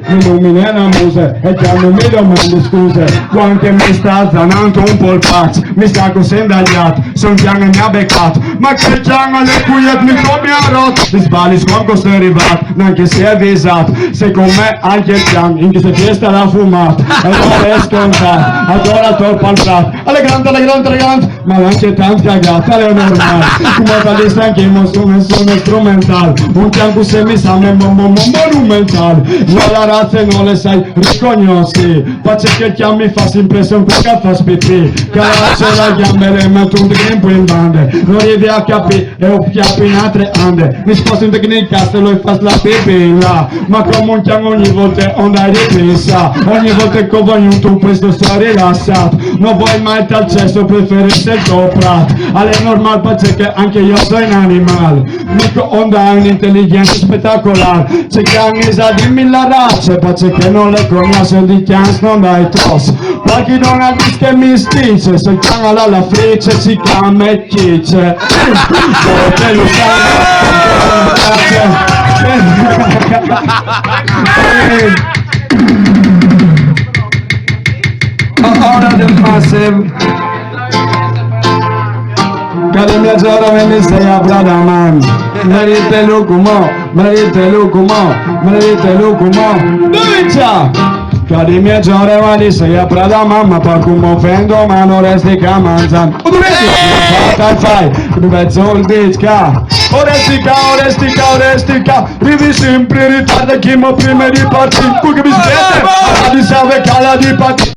mi illumina la muse e che non mi domandi scuse. Quanto mi sta zanando un po' il pazzo, mi sta così indagliato, son chiang e mi ha beccato. Ma che chiang alle cui mi come a rotto, mi sbagli sconco sto arrivato, neanche si è avvisato. Secondo me anche il chiang, in questa fiesta l'ha fumato, e ora è scontato, adora troppo al prato. Alle grande, ma anche tanto cagato, è normale. Come talista anche io sono strumentale, un chiang se mi sa me monumentale. La razza non le sai riconosci, faccio che il chiang mi fa impressione che fa spipì. Cazzo la gambere, metto un tempo in bande, non arrivi a capire e ho chiappi in altre ande. Mi sposto in tecnica se lo fai la pipi là, ma come un chiang ogni volta onda di pensa, ogni volta che voglio tu questo sto rilassato, non vuoi mai al cesso, preferisci il coprato. Alle normale perché anche io sono un animale, mica onda è un'intelligenza spettacolare. Se chiang sa dimmi la razza, perché non le conosce di chiang non dai trosso. Qualche non ha visto che mi stince, se chiang alla freccia si chiama e chice. Te lo ora del massive Cade mia giora me sei a brada man. Merite lucumo, Duccia! Cade mia giora vali sei a brada mamma, pa come offendo ma non resti che mangiando. Fai, pezzo il disca. Orestica, vivi sempre in ritardo, chi mo prima di partire, qui che mi sente, di save cala di partire.